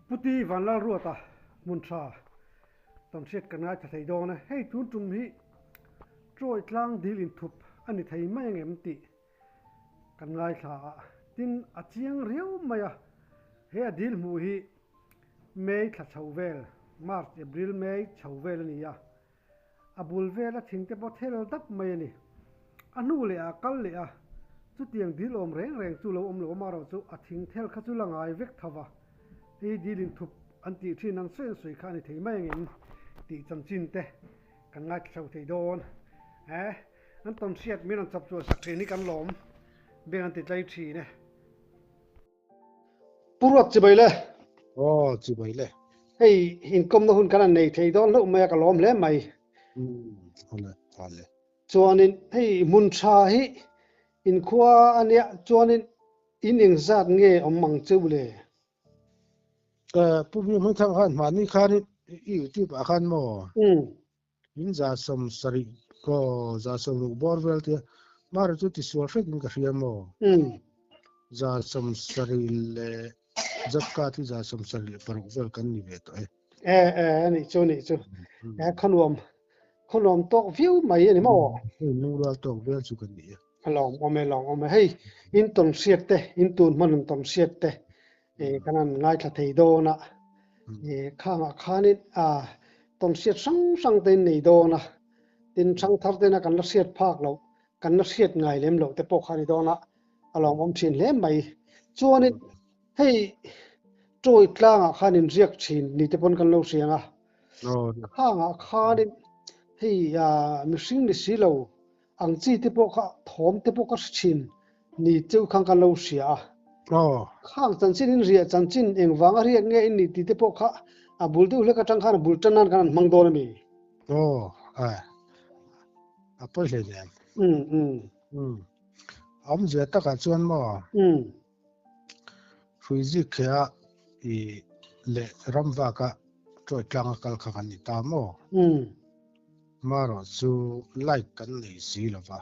puti van la ruata mun tha ton set kan ngai thei do na hei tu tum hi troi tlang dil in thup ani thei mai ngem ti kan ngai tha tin a chiang riau maya he a dil mu hi mei tha chauvel march april mei chauvel ni ya abul vela thingte po thel dap mai ni anu le a kal le a chu tiang dil om reng reng chu lo om lo ma ro chu a thing thel kha chu langai vek thawa hi dilin thup an ti thin nang sen sui kha ni thei mai ngin ti cham chin te kan ngai thau thei don an ton siat min an chap chu sak ni kan lom be an ti tlai thi ne purwat chi bai le chi bai le hei hin kom na hun kan nei thei don lo mai ka lom le mai hale chuanin hei mun tha hi in khuwa ania chuanin in eng zat nge om mang chu le pubi mun thang han ma ni khan i ti ba khan mo in za som sari ko za som lu borvel te mar tu ti sual fek in ka hiam mo za som sari le zakka ti za som sari par vel kan ni ve to ani chu khanom tok view mai ani mo nu ra to vel chu kan ni long ome hei in ton siat te in tun man ton siat te kanan ngai tha thei do na khanga khanin ton siat sang te nei do na tin sang thar te na kan la siat phak lo kan na siat ngai lem lo te po khani do na along om thin lem mai chuanin hei troi tlanga khanin riak thin ni te pon kan lo sianga khanga khanin hei mihring ni si lo ang chi te po kha thom te po ka thin ni cheu khang kan lo sia khang chan chin in ria chan chin eng wanga riak nge in ni ti te po kha a bul tu le ka tang khan bul tanan kan mang do mi a poi le le am je ta ka chuan mo fuizi khia i le ramwa ka troi tlang kal kha kan ni ta mo maro chu like kan nei si lova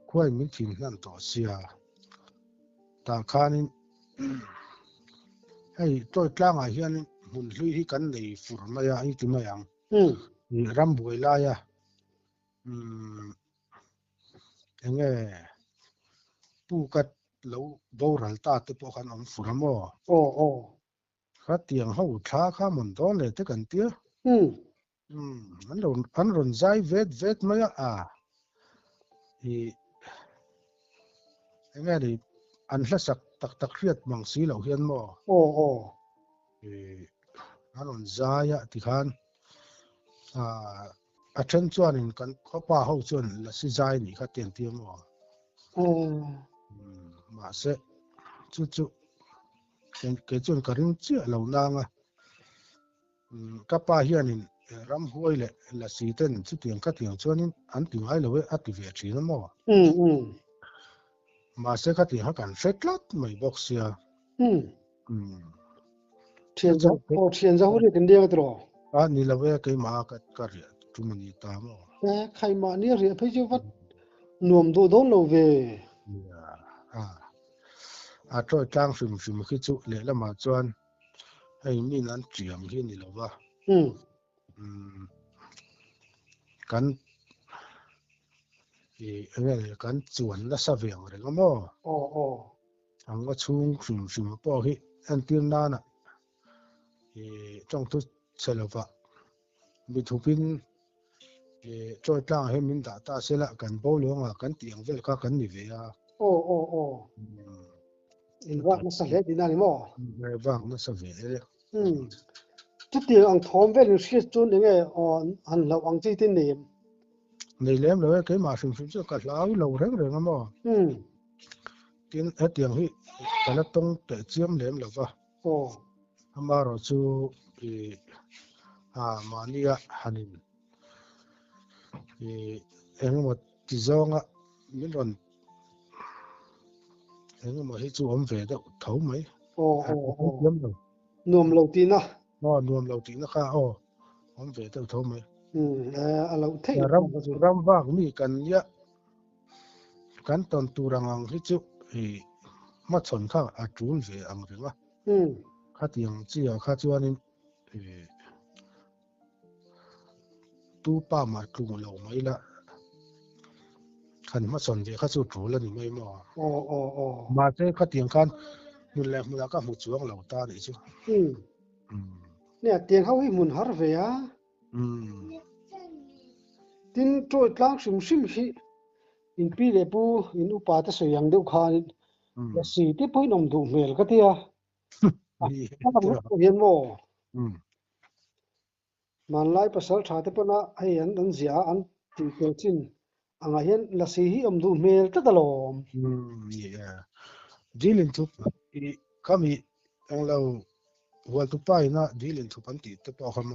khoi min thin nan to sia ta khanin hei troi tlang a hian mun hlui hi kan nei fur maya i ti mayang ram boi la ya enge pu kat lo boral ta te po kan om fur mo kha tiang ho tha kha mon don le te kan tia an ron zai vet maya i enge ri an hlasak tak riat mang si lo hian mo an ron zaya ti khan a then chuanin kan khopa ho chuan la si zai ni kha tiang tia mo ma se chu ke chuan karing chia lo nanga kapa hianin ram huai le la si ten chu tiang ka tiang chuanin an ti ngai lo a ti ve thina mo ma se ka ti ha kan fetlat mai box sia thian za ri kan dia tro ni la ve ke ma ka ri tu mani ta mo khai ma ni ri phai chu vat nuam do don lo ve a troi tlang sim khi chu le la ma chuan hei min an triam hi ni lo wa kan kan chuan la sa veng re mo ang wa chung sim po hi an tir na na trong tu selova mi thupin troi tlang he min da ta sela kan bo lo nga kan tiang vel ka kan ni ve a in wa na sa le din ani mo wang na sa ve le chu ti ang thom vel ni sia chun nge an lo ang chi tin ni nei lem lo ke ma sim chu ka lau lo reng mo tin a tiang hi kana tong te chiam lem lo wa amaro chu mania hanin engmo ti zonga min ron engmo hi chu om ve da thau mai nuam lo ti na nuam lo ti na kha om ve da thau mai a lo thei ram wak mi kan ya kan ton turangang hi chu ma chon kha a tul ve ang renga ข้าเตียงเจียข้าจวนนี่ตู้ป้ามาคลุงเราไม่ละขันมาสนใจข้าสู้ถูแล้วนี่ไม่มอมาเจ้ข้าเตียงขันมุนแรงมุนก็มุดช่วงเราตาดิจูเนี่ยเตียงเขาให้มุนหาเวียตินโจทย์ล้างสุ่มซิมฮีอินปีเลปูอินอุปาทสยังเดียวขานิและสีที่พูดนมดูเมลก็เทียถ้าเราเห็นโมมันไล่ภาษาชาติปนะให้อันเสียอันตีเกจินอันเห็นและสีที่อมดูเมลก็ตลอดดีลินทุบก็มีอันเราหัวตุป้ายนะดีลินทุบอันติดตัวพอขโม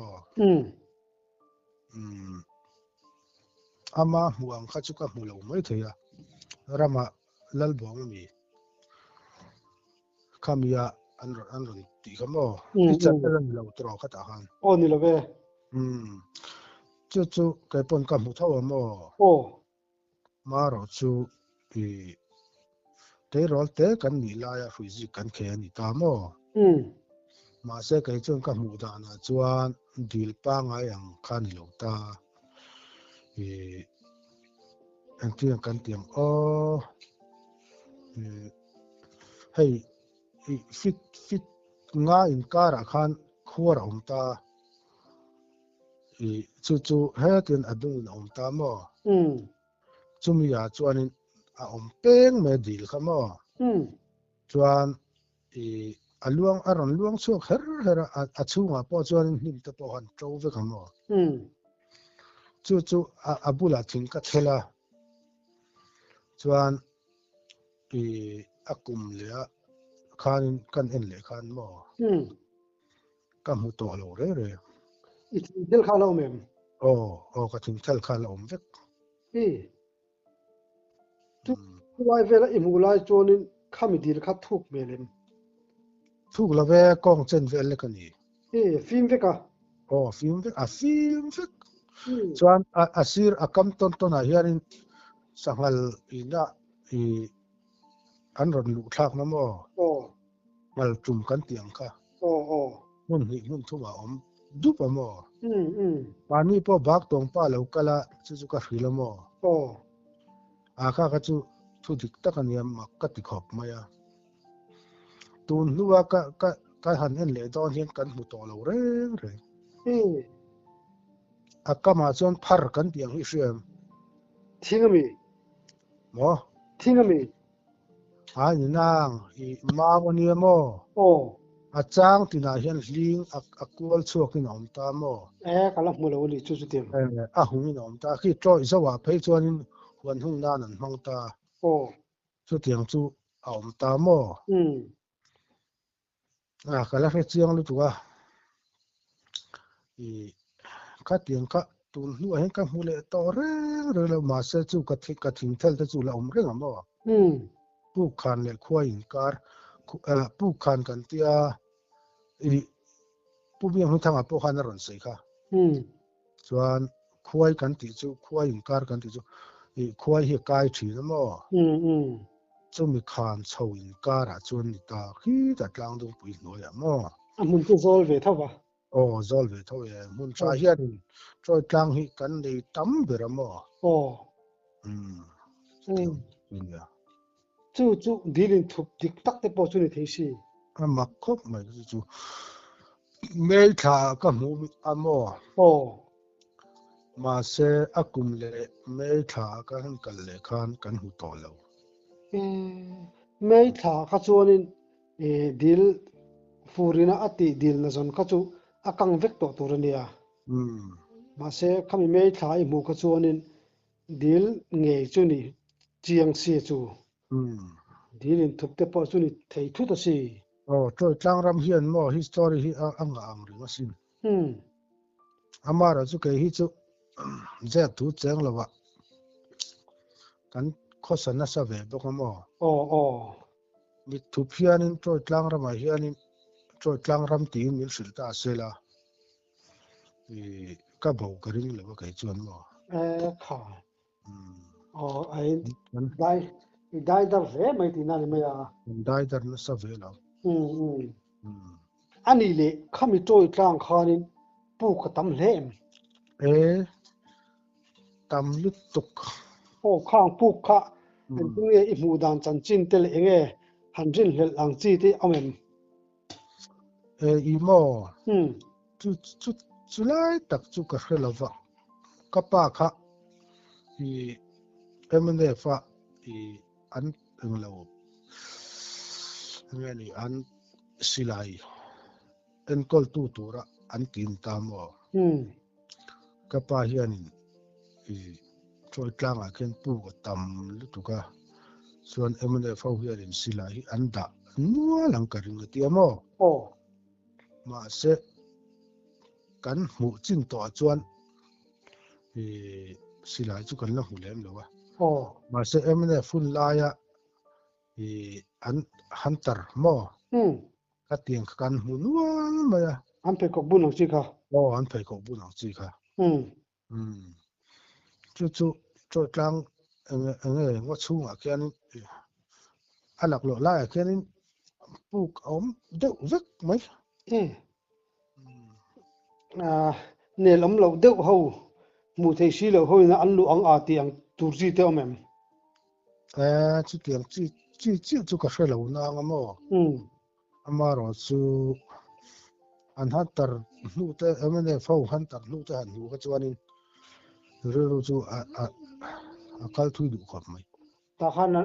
อามาห่วงข้าจุกกับมูลไม่เถียรามาลัลบองมีข้ามีอันรถตีขโมที่จะเป็นเราตรอข้าตาหันโอ้นี่ละเว้จู่ๆแกปนกับมุทาวโมมาเราจู่เตะรอลเตะกันมีลายฟิสิกันแค่นี้ตามมาเสกไอ้จนกับมูดานะจวนดีลปังไอ้ยังขันเหลวตาอันที่กันเตียงให้ฟิตง่ายอินการะขันขัวเราตาจู่ๆให้เตียนอดุลเราตามจุมีอาจวนเป็งเมดิลขโมจวนอารอนลวงช่วงเฮร์อาชูงาพอจวนนิมตะพอหันโจวขโมจู่ๆบุลาทิงกัทเฮลาจวนกุมเลียขันกันเอ็นเลียขันโมกัมุตโตโลเร่อีกเดลข้าวเราเมมก็ถึงเทลข้าวเราเวกทุกไลฟ์เวลาอิมูไลฟ์จวนนี่ข้ามีดีลข้าทุกเมลิมทุกละเวกองเจนเวลเลยกันนี่ฟิล์มเวกฟิล์มเวกจวนซีร์คัมต้นอาเฮียนิสังหารอินะอันรอนลุกทักน้ำมัลจุ่มกันเตียงค่ะมุนทุ่มดูปะโมปานี่พอบักตรงป้าเลวกะละจู่ๆก็ฟิลโมอาข้าก็จู่ทุดิกตะกันยามมักกติขอบมายาตูนนัวก็หันเห็นเลยตอนเห็นกันมุตโตเราเร่ก็มาจนพาร์กันเตียงฮิเชียมทิ้งมีทิ้งมีนี่นางมาวันนี้โมจางที่น่าเห็นลิงกูวลชัวกินอมตามกำลังมัวเลยจู่ๆเต็มหุ่นอมตาคือจอยสว่าเพย์จวนวันหุ่นนั่นมังตาจู่เตียงจู่อมตามก็แล้วเจียงรู้ตัวข้าเตียงข้าตูนหัวเห็นกับหูเลยต่อเรื่องมาเสียจู่กระถิ่งเทลแต่จู่ละเรื่องอ่ะผู้ขันเลยควายอินการผู้ขันกันเตียผู้มีหุ่นทางผู้ขันรันสิค่ะส่วนควายกันติจู่ควายอินการกันติจู่ควายเฮียกายถือนะมั้งจู่มีขันชาวอินการะจวนนี่ตาขี้จัดกลางตรงปุยหน่อยอ่ะมั้งมันจะโซลเวท่าปะsolve เท่าไหร่มุนชาเฮียนจอยกลางฮิกันเลยตั้มเบรมเนี่ยจู่ดีลินทุบดิกตักเตปอจุนิเทสิมักคบไม่จู่ไม่ท่าก็มูมาเสกุมเลยไม่ท่าก็หันกันเลยกันหูโตแล้วไม่ท่าก็จวนินดีลฟูรินาอติดีลนะจนก็จู่กังเวกตัวนี้มาเสคำไม่ท่าอิมูก็จวนินดีลเงยจุนี่เจียงเสียจู่ดีลินทุบเตปอจุนี่เททุตสิจอยกลางรำเฮียนมั้ง history ฮิอังหรือว่าสิอามาเราจู่แค่ฮิจู่เจ้าทุเจ้งแล้ววะกันโฆษณาสเวบก็มั้งมิทุบเฮียนินจอยกลางรำเฮียนินจอยกลางรำตีนมิลสิลตาเซล่าก็บอกกันเรื่องว่าใครชวนมั้งค่ะไอ้ได้ดาร์เร่ไม่ตีนั่นไม่ได้ดาร์นั่นสเวล่า anh đi lệ khami trôi trang khanin pu ka tam lem tam lut tuk ô khang pu kha anh tung ye i mu dan chan chin tel enge han rin hlel ang chi te amem imo chu lai tak chu ka hrelova kapa kha i emne fa i an englo ngani an silai en kol tu tura an kin tamo kapa hianin i troi tlanga ken pu tam lutuka chuan emne fa hianin silai an da nualang ka ring ti amo ma se kan hmu chin to chuan silai chu kan la hmu lem lowa ma se emne fun laia an hunter mo ka tiang kan hmu nual maya an pe kok bunang chi kha an phei ko bunang chi kha chu troi tlang enge ngo chunga kian alak lo la kian puk om deuh vek mai nel om lo deuh ho mu thei si lo hoi na an lu ang a tiang tur chi te omem chu tiang chi chu ka hrelo na ngamo ama ro chu an hunter hnu te emene fo hunter hnu te han hu ka chuanin ru chu a kal thui du khop mai ta khan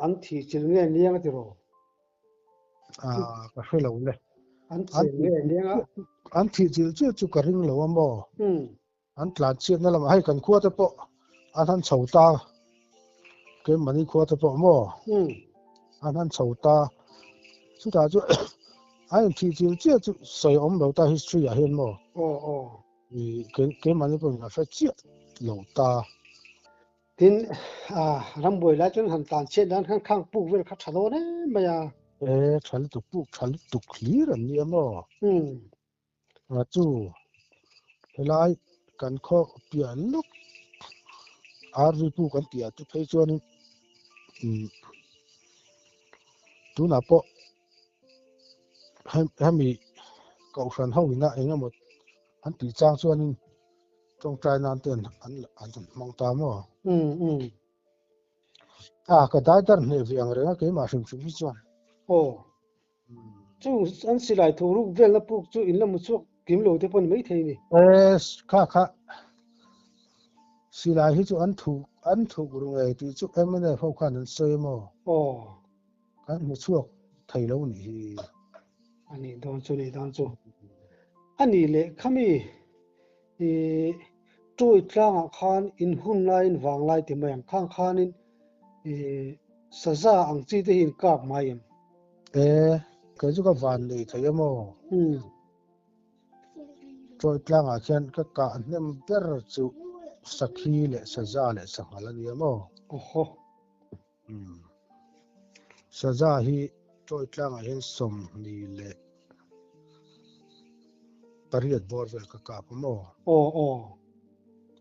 an thi chil nge niang ti ro ka hrelo le an thi nge niang an thi chil chu ka ring lo amo an tlan chiat na lam hai kan khuat te po an han chhota ke mani khuat te po mo an han chhota chu ta chu ai thi chil chu soi om lo ta history a hen mo ke mani po na fa chiat lo ta tin ram boi la chun han tlan chiat dan khang pu vel kha thalo ne maya thal tu clear an ni amo chu helai kan kho pian luk arvi pu kan tia tu phei chuan tu na po hami ko san ho ina enga mo an ti chang chuan trong trai nan ten an mong ta mo ka dai dar ne viang renga ke ma hrim hrim hi chuan chu an silai thu ru vel na puk chu in lam chu kim lo te pon mai thei ni kha silai hi chu an thu ru ngai ti chu emne ho khan an sei mo kan mu chuak thei lo ni hi ani don chu ani le khami troi tlang khan in hun lai in wang lai ti mai khang khanin saza ang chi te hin kap mai em cái chú cái van này thấy không? Trôi tlang à khian cái cả nem ber chú sakhi lệ saza lệ sakhala ni mo. Saza hi trôi tlang à hian som ni lệ pariat bor vel ka kap mo.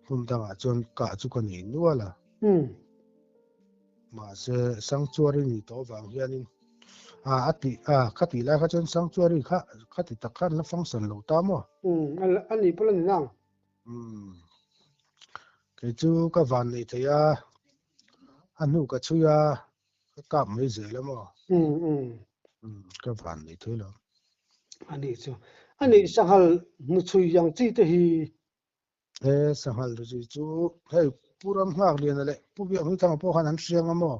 Hum dang a chon ka chu kan ni nuala. Ma se sanctuary ni to wang hianin khati la kha chen sanctuary khati takhan la function lo ta mo ani plan nang ke chu ka van nei thaya anu ka chuya ka kap mai ze la mo ka van nei thelo ani sahal nu chui yang chi te hi sahal ru chu hei puram hak lian le pu bi mi tang po khan an siang mo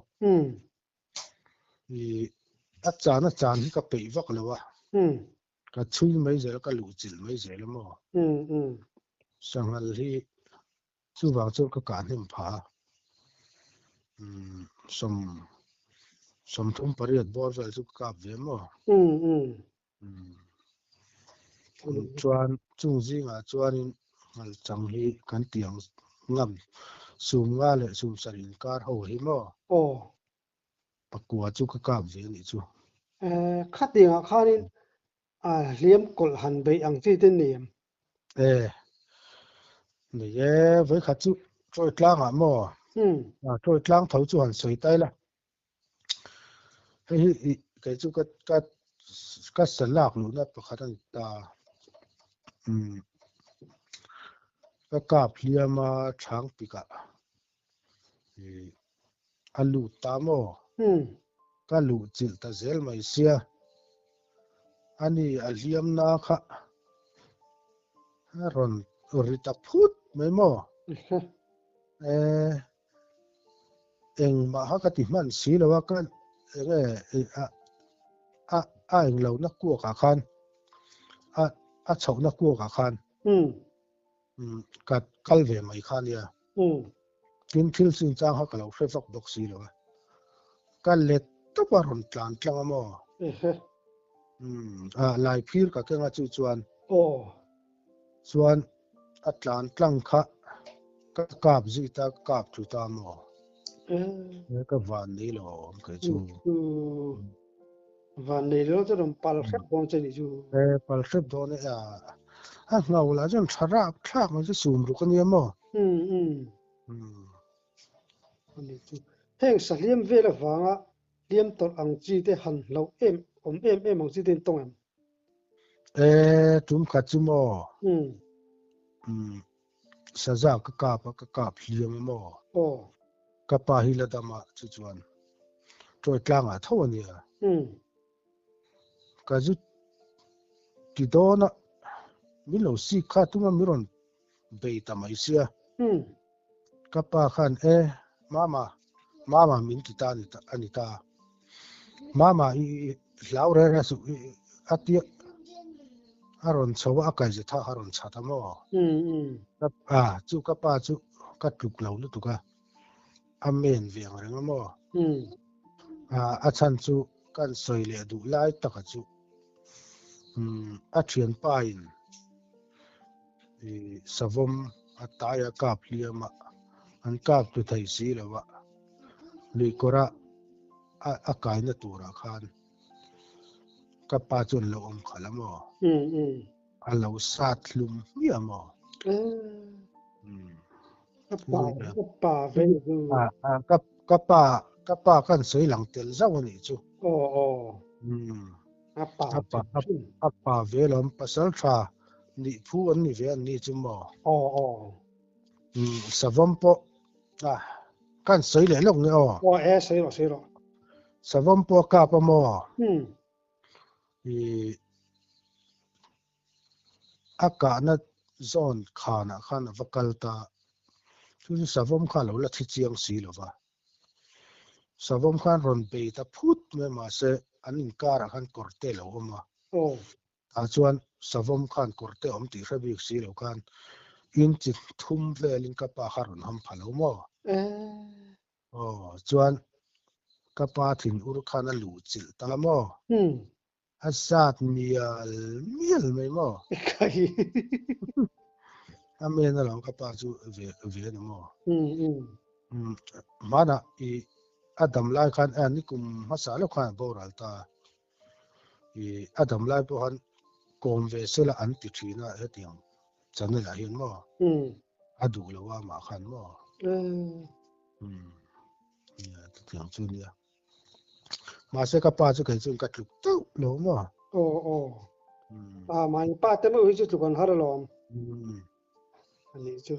a chan hi ka pei vak lo wa ka chui mai ze ka lu chil mai ze lo mo sangal hi chu wang chu ka kan him pha som thum pariat bor vel chu ka ve mo chuan chung zinga chuanin ngal chang hi kan tiang ngam sum nga le sum sarin kar ho hi mo pakua chu ka kap ve ni chu khatinga khanin liam kol han bei ang chi ten niam ni với khát chu trôi tlang à mo trôi tlang thấu chu han soi tai la cái chú cái ก็สลากรู้นะประคันตาก็กาบเลียมาช้างปีกะอัลูตามอก็ลูจิลตาเซลไม่เสียอันนี้อัลเลียมนาค่ะรอนอริตาพุทไม่มอเองมาฮักติมันสีแล้วว่ากันเองเรานักกัวกาคันชาวนักกัวกาคันกัดกัลเวไม่คันเนี่ยกินทิลสินจางฮักเราเฟฟักดอกสีแล้วกัลเล็ดตัวบารอนตลานตลางมอลายพิรกับเก่งจวนส่วนอัตลานตลังค่ะก็กาบจิตากาบจุตามอเนี่ยก็วันนี้หรอก็จูวันนี้เราจะต้องปัลสักวันจะนี่จูปัลสักโดนเนี่ยเงาละจนชราบคลากมันจะสูงรุกันเนี่ยมั้งอันนี้จูแห่งสลีมเวลฟังอ่ะเลียมตอนอังจีเตหันเราอังจีเตตรงจุ่มขัดจุ่มสะจากกาบเลียมมั้งกับปาฮิลดามาจุดวันโจยกลางอ่ะเท่านี้ก็จุดที่โดนอ่ะมิโลซีข้าตุ้งมิรอนเบย์ตามาอิเซียกับปาขันมามินติตานิตาอันนี้ตามาอีลาวเรสุอัติฮารอนชาวอากาศจะท่าฮารอนชาตามอกับจูกับปาจูกัดลุกเหลาลุตุกะอเมนเวียงเรื่องมั้งอาจารย์จูกันสวยเลยดูไล่ตะกัจูอาเชียนป้ายสวมอัตายกาบเลียมาอันกาบตุไทยสีแล้ววะลีกระอากาศนตัวราคานกับป้าจนเราขลังมั้งเราสัตลุมเนี่ยมั้งป่าเวลกับป้ากันสวยหลังเตลเจ้านี่จูป่าเวลมภาษาชานี่ผู้อันนี้เวลนี่จูมั้งสวมปอกันสวยเลยลงเนี่ยสวยหรอสวมปอกาปมั้งอากาศนั้นโซนขานะวักกัลตาทุกสาวมข้าเราละที่เจียงสีหรอวะสาวมข้ารอนเบย์ตาพูดไม่มาเสอันนี้การขันกอร์เตลเอามาชวนสาวมข้านกอร์เตอมตีระเบียกสีเหล่ากันอินจิตทุ่มเวลินกับปาฮารุนฮัมพัลเอามาชวนกับปาถิ่นอุรุขานลูจิลตามมาอาซาดมีลไม่มาอเมนเรากับปาจูเวียนมามานะอดัมไลคันอันนี้กุมภาษาลูกขันโบราณตาอดัมไลพวกhanกอมเวสละอันติทีน่ะเฮติงจันนี่ละเห็นมั้อดูแล้วว่ามาขันมั้เนี่ยติงจุนเนี่ยมาเสกับป้าจะเคยจุนกัดลุกเต้าหลงมั้มาป้าแต่ไม่รู้จุดกันฮาร์ลอมอันนี้จู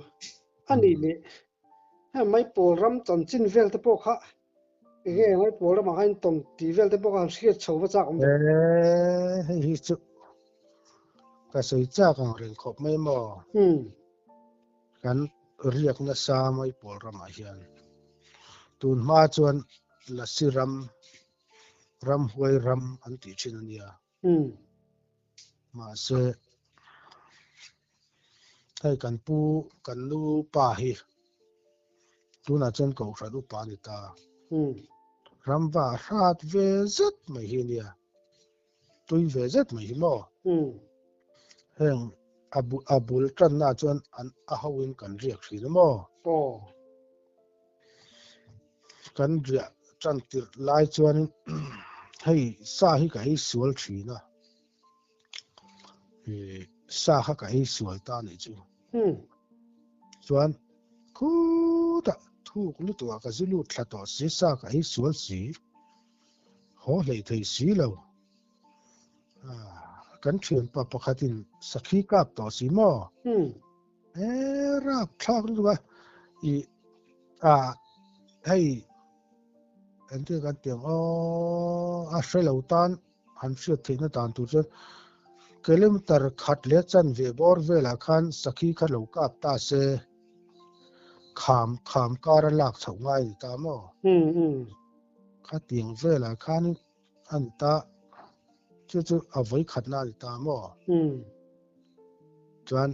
อันนี้เนี่ยไม่ปวดรำจนจินเวลแต่พวกเขาไม่ปวดรำมาให้ตรงตีเวลแต่พวกเขาเสียชาวบ้านจากผมฮิจุก็ใส่จากของเรื่องขบไม่มอกันเรียกนัสาไม่ปวดรำมาเฮียนตุนมาจวนละสิรำหวยรำอันติชินเนี่ยมาเสให้กันปูกันลูป่าฮีตุน่าจะก็ขัดลูป่านิตารำว่าราดเวซัดไม่เห็นเนี่ยตุยเวซัดไม่เห็นมั้งเฮงอับุลตันน่าจะอันอาหวินกันเรียกสินะมั้งกันเรียกจันติไล่จวนให้สาให้กับให้สวลสีนะสาให้กับให้สวลตาเนี่ยจูจวนคูดทุกลุตัวก็จะลุทัดต่อสีสากับให้สวลสีหัวเลยที่สีแล้ว กันเชียนปะปะคัดินสักขีกับต่อสีหม้อราบชักรู้ว่าอีให้อันที่กันเตียงใช้เหล่าตันหันเสียทิ้งตันตัวจนกิโลเมตรขัดเลี้ยจันเวบอร์เวลาคันสักขีขัดเหล่ากับตาเสขามการหลักเฉาไงตามอ่ะขัดเตียงเวลาคันอันตาจะเอาไว้ขัดหน้าตามอ่ะจวน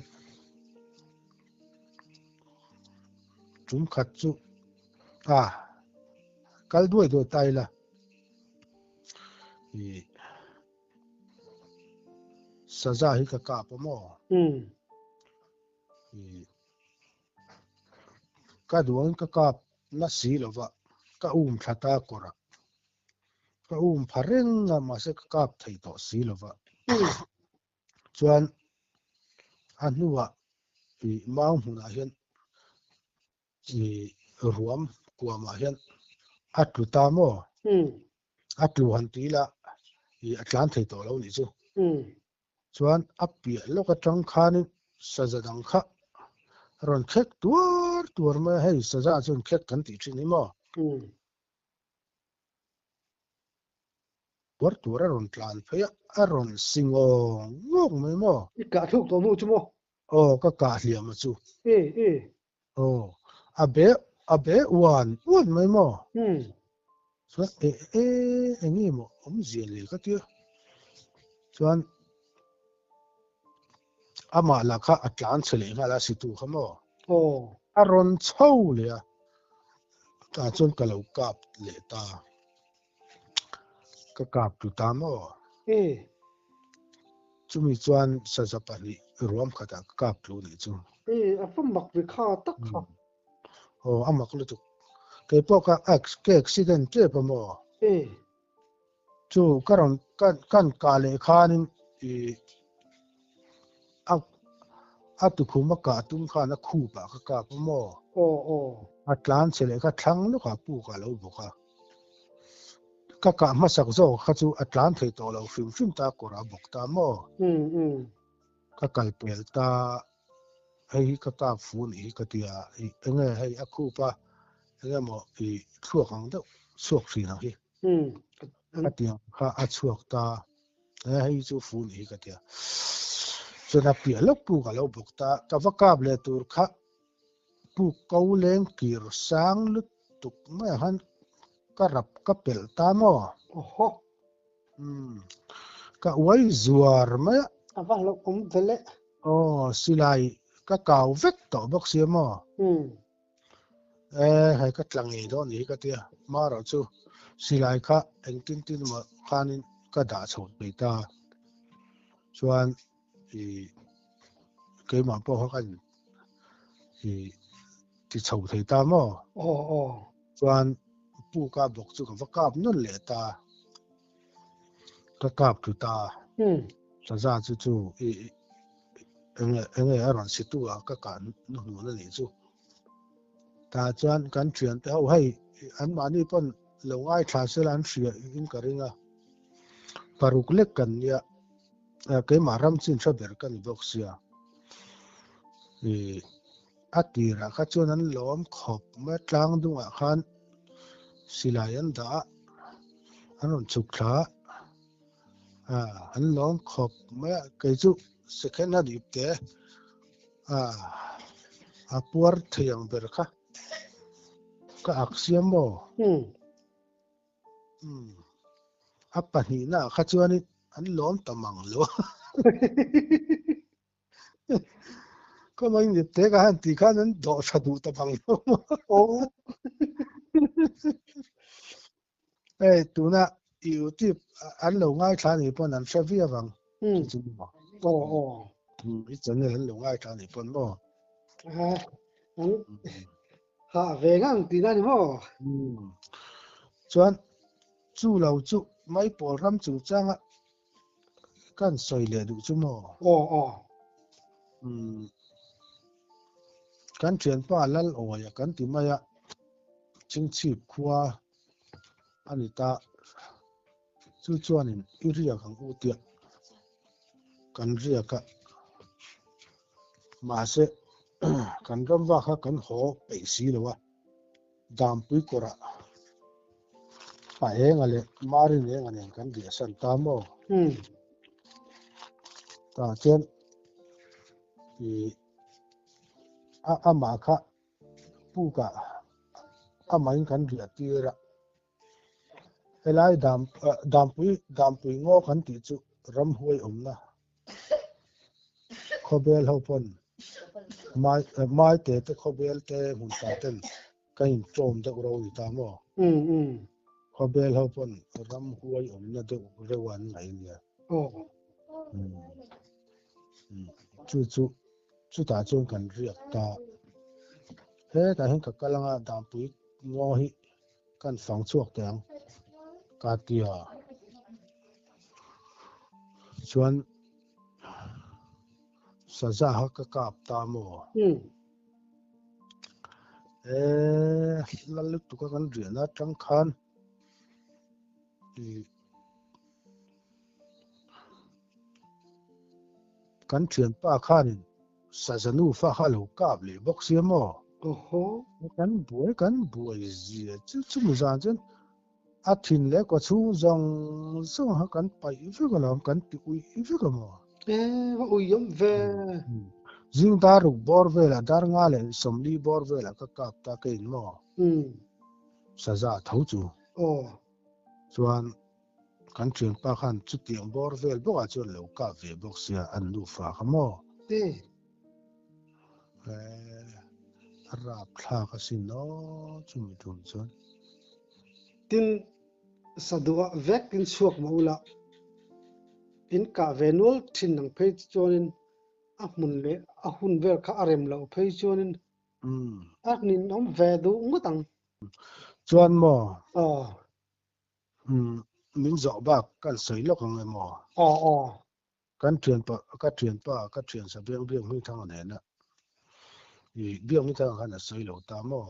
จุ่มขัดจุกัลด้วยตัวตายละสะใจให้กับกาปมอก็ดวงกับกาบนัสีหรอวะก็ชะตากระก็พาริงมาเสกกาบไทยต่อสีหรอวะจวนอันนู้วะมาหุ่นอาเห็นรวมกว่ามาเห็นอัตลุตามออัตลุหันตีละอัตลันไทยต่อแล้วนี่จูส่วนอัปเปียโลกจังขานิสะดังข้ารอนเช็คตัวมาให้สะจนเช็คกันติดนี่มั้งตัวรอนทลานเพียรอนสิงงงไม่มั้งอีกาทุกตัวนู้นใช่มั้งก็กาเลียมาจูอาเบวันไม่มั้งส่วนงี้มั้งเจียเลยก็เดียวส่วนอามาละค่ะอัตลันเฉลี่ยมาละสิตัวเขามั้งอารอนเช่าเลยตาจนกะเหลากับเลตาก็กับตุตามอ่ะจุมีจวนสัจปนิรวมขัดกับลูนี่จูอ่ะฟังมักวิคาตักค่ะอามักลุตุเก็บพวกเก็กซิเดนเจ็บมั้งจูการอนกันกาเลขานิตุคุมกาตุมขานักคู่ปะก็กับมั้งอัตลันเฉลี่ยก็ทั้งลูกค้าปูกาแล้วบุกก็กะมาสักโซ่ข้าจูอัตลันเทโตเราฟิมตากราบุกตามอ่ะก็กลายเป็นตาให้ก็ตาฟูนี่ก็เดียให้อาคูปะมอช่วงของเด็กช่วงสีนั่นที่ก็เดียข้าช่วงตาให้จูฟูนี่ก็เดียส่วนนับเปียลปูกาเราบุกตาแต่ว่ากาบเลตัวข้าปูเกาเลงกีรสังลุตุกไม่หันก็รับก็เปิลตามอ่ะก็ไว้จวดไหมว่าเราเดลสิไลก็เก่าเวกต่อบอกเสียมั้งให้ก็ตั้งอีโดนี่ก็เดียมาเราจูสิไลค่ะเอ็งตินมาขานินก็ด่าชดไปตาส่วนเกี่ยมาพอกันที่ชดไปตามั้งส่วนปูกาบอกจูกับว่ากาบนั่นแหละตาก็กาบคือตาสะใจจูเอ็งอารอนสิตัวก็การนู่นนั่นนี่จูตาจวนกันเฉียนแต่เอาให้อันมานี่ปนลงไอ้ชาเซลันเสียอินการิงะปารุกเล็กกันเนี่ยเกี่ยมารำสินชอบเบรกันบอกเสียอัตติระข้าจวนนั้นล้อมขบเมื่อกลางดวงขันสิลายันดาอันนั้นสุขะอันล้อมขบเมื่อเกิดจุสแกนนาดิบเตะปวดเทียงเบรค่ะก็อักเสียมบ่ปัญหาข้าจวนนี้อันล้อมตะมังโลก็ไม่ได้เตะกันตีกันนั้นดอชดูตะมังโลตัวน่ะอยู่ที่อันหลงง่ายชานี่ปนนั้นเชฟวี่ฟังจริงบ่อีจันนี่อันหลงง่ายชานี่ปนบ่เวงันตีนั่นมั้งส่วนจู่เราจู่ไม่ปวดรำจู่จังอ่ะกันสวยเลยดูจู่มั้งกันเชียนป้าลัลโอ้ยกันที่มาอ่ะชิงชีพขวาอันนี้ตาจู่นี่อิริยาของอุติ กันเรียกมาเสกันรำว่าเขากันหอไปสีเลยวะดามปุยกระไปเองอะไรมาเรื่องเองอะไรกันเดียสันตามอตาเช่นอามาค่ะผู้กะอามาอินกันเดียตีระเอไลดามปุยงอกันติจุรำหวยนะขบเบลเขาพนไม่เตะขบเบลเตะหุ่นตาเต้นกันโจมตะกเราอยู่ตามอขบเบลเขาพนรำหวยนะเด็กเรวันไหนเนี่ยจุตาจงกันเรียกตาเฮ้แต่เห็นกับกำลังดามปุยงอหิกันฝังช่วงแตงกาเตียชวนสะจ้าฮักกาบตามอลัลลึกตุกกันเรียนนะจังคันกันเชียนป้าข้านินสะสนุฟ้าข้าลูกกาบเลยบอกเสียมอโอ้โหกันบวยจีจุมุจานจันอาทินเล็กกว่าชูจงฮักกันไปอีฟิกันแล้วกันติอุยอีฟิกันมอว่าอุยยมเวจิงดารุกบอร์เวล่ะดารงาเลยสมลีบอร์เวล่ะก็กาบตาเกินมอสะจ้าเท่าจูโอ้ส่วนกันเชียนป้าข้านจุดเตียงบอร์เวลบอกว่าจนเหลวกาเวบอกเสียอันดูฟ้าขโมราบทากสินโนจุมิทุนจนตินสะดวกเวกตินสวกมาอุละอินกาเวนุลทินนังเพจจนินอามุนเลอาหุนเวลข้าอาริมละเพจจนินนินน้องเวดูงตังจวนมอมินจอบบักกันสวยลกของไอ้หมอกันเทียนปะกันเทียนสะเบียงไม่ทางไหนนะเบี้ยไม่ทางขนาดสวยหลวตามอ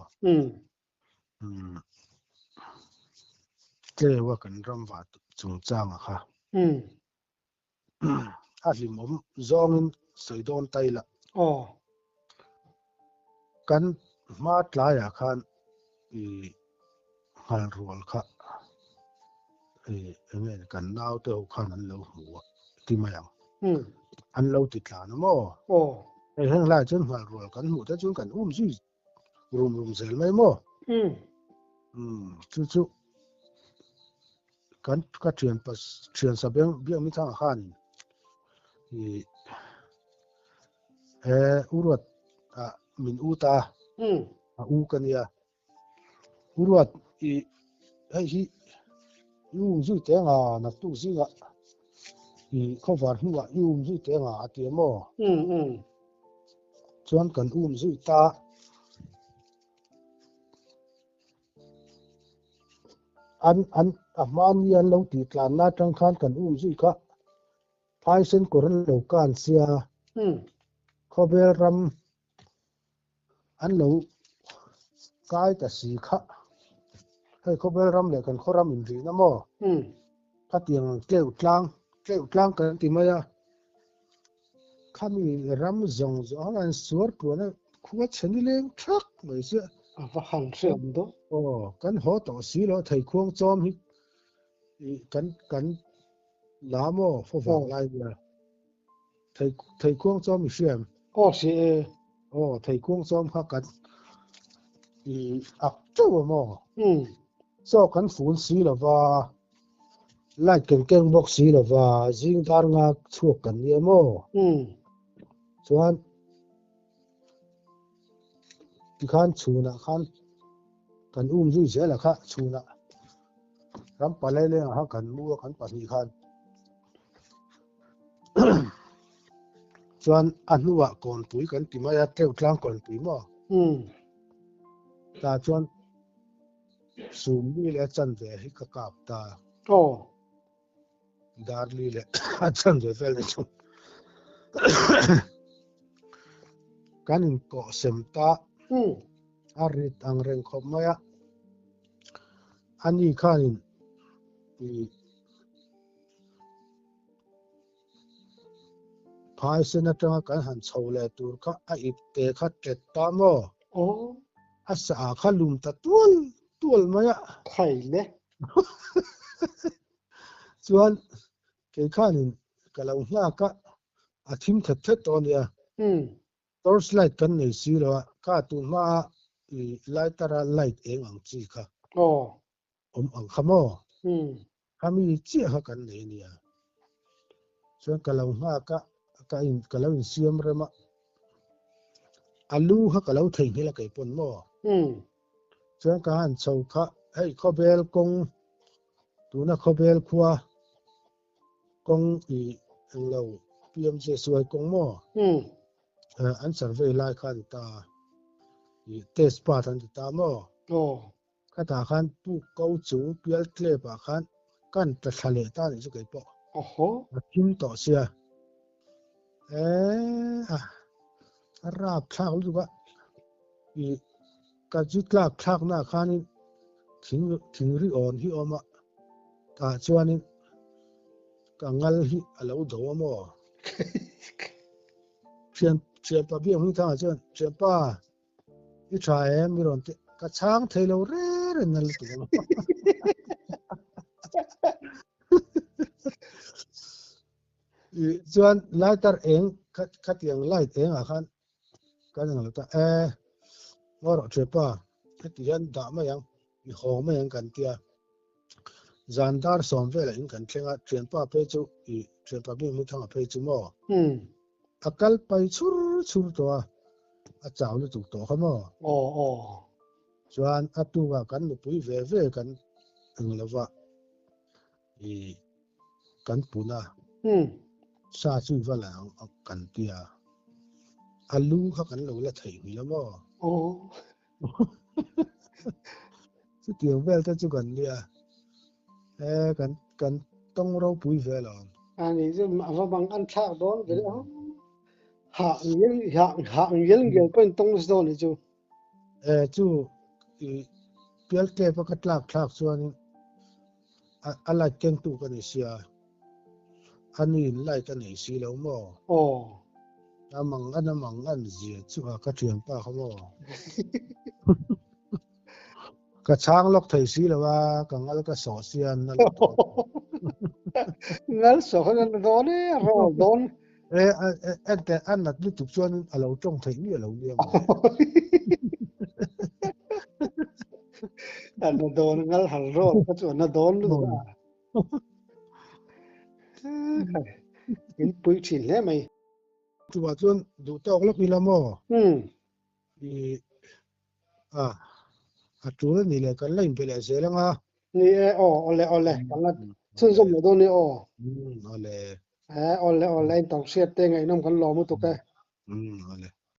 เจ้ว่ากันรำวัดจงจ้างอะค่ะอาลิมจองินสวยโดนไตละกันมาตลายอาคารหันรัวค่ะเนี่ยกันน้าวเต้าข้านั้นเราหัวที่มาอย่างอันเราติดหลานมั้งไอ้แห่งไรจนหัวรัวกันหัวแต่จนกันซี่รุมเสร็จไหมมั้งจู่กันก็เชียนสะเบียงไม่ทางข้านอุรวดมินอูตาอูกันเนี่ยอุรวดไอ้ที่ยูมจู่เตงนักตู้ซิงเขาฝันว่ายูมจู่เตงเตียมชวนกันจู่ตามันยันเราติดหลานนาจังคันกันจู่ก็พายเส้นกรนเหลวกันเสียเขาเบลรำอันเหลวกายแต่สีขะให้เขาเบลรำเลยกันเขารำอินทรีนะมั้งถ้าเตียงเกลียวกลางกันที่มาอะข้ามีรำอะไรสวยตัวนั้นขวดชนิดเล็กชักไม่เสียว่าหันเสียมดูกันหัวต่อสีแล้วไทยควงจอมฮิกันน้ำฟอฟังไล่เนี่ยไทยควงจอมเสียมเสียไทยควงจอมพักกันอักเจ้ามั้งสอกันฝูนสีแล้วว่าไล่เก่งบอกสีแล้วว่าจิงดารงาช่วยกันเนี่ยมั้งส่วนที่ขันชูนะขันกันจู่เสียละค่ะชูนะรำไปเลยฮะกันมัวกันปฏิขันส่วนอันนู้ว่าก่อนปุ๋ยกันที่มาเที่ยวกลางก่อนปุ๋ยมั้งแต่ส่วนสูงนี่แหละจันเวฮิกกับตาดาร์ลีแหละจันเวเฟลนิชกันอินโกเซมตาอาริตอังเรงขบมาอันนี้ข้านิน พายเส้นจังกันหันโชว์เลยตัวก็ไอ้เตะขัดเจ็ดตามอโอ้อาสาขัลุมตะตัวมาอ่ะไข่เนี่ยส่วนเกี่ยข้านี่ก็เราหน้าก็อาทิมเถิดตอนเนี้ยตัวสไลด์กันในสิแล้วก็ตัวมาไล่ตระไล่เองอังจีค่ะโอ้อังขโมขามีเจี๊ยบกันในเนี่ยส่วนก็เราหน้าก็เราเสียมเรื่องมาอาลูฮะก็เราทิ้งให้ละไก่ปนหม้อส่วนการโชว์ค่ะให้ข้อเบลกงตัวน่ะข้อเบลขวากงเราเตรียมจะสวยกงหม้ออันสันเวลาขันตาเทสปาทันตาหม้อข้าตาขันปุ๊กเกาจูเปียลเคลปะขันกันจะทะเลตานี่จะไก่ปอทิมต่อเสียราบคลากรู้ว่าการจุดลากคลากหน้าขันนี่ถึงริออนที่ออกมาตาชวนนี่กังลที่เราดูว่ามั่วเชียนป้าเบี้ยมึงทางเชียนป้าที่ชายมีรอนเตะกระช่างเทเลเร่นั่นแหละตัวส่วนไล่ตัดเองคัดยังไล่เองอ่ะคันก็ยังเราแต่ว่าเราเชียนป้าที่ยันด่าไม่ยังมีห้องไม่ยังกันเตียจันดาร์สอมเวลอินกันเชียงเชียนป้าไปจูเชียนป้าเบี้ยมึงทางไปจูมั่วakal pai chur to a chaw lu tu to khamo chuan atuwa kan lu pui ve kan anglawa kan puna sa chu wala kan tia alu kha kan lo la thei hi lamo chu tiang vel ta chu kan lia kan tong ro pui ve lo ani ju ma bang an thak don ve hạng yel ngel pen tong zo ni chu chu pial ke pa katlak thak chuan ala keng tu kan sia ani lai kan ei si lo mo amang an zia chu ka thiam pa khamo ka chang lok thei si lawa ka ngal ka so sian na ngal so han don e ro donแต่อันนั้นนี่ถูกชวนเราจ้องถึงนี่เราเลี้ยงอันนั้นโดนงั้นหันรอดก็ชวนน่ะโดนลูกเห็นปุ๋ยฉินแล้วไหมตัวชวนดูตอกแล้วมีละมั้ตัวนี่แหละกันเล่นไปเลยเสียแล้วอ่ะนี่เอาเลยกันละซึ่งสมเลยโดนนี่เอาเลยออนไลน์ต้องเสียดได้ไงน้ำกันรอมุตุกะเอาเลย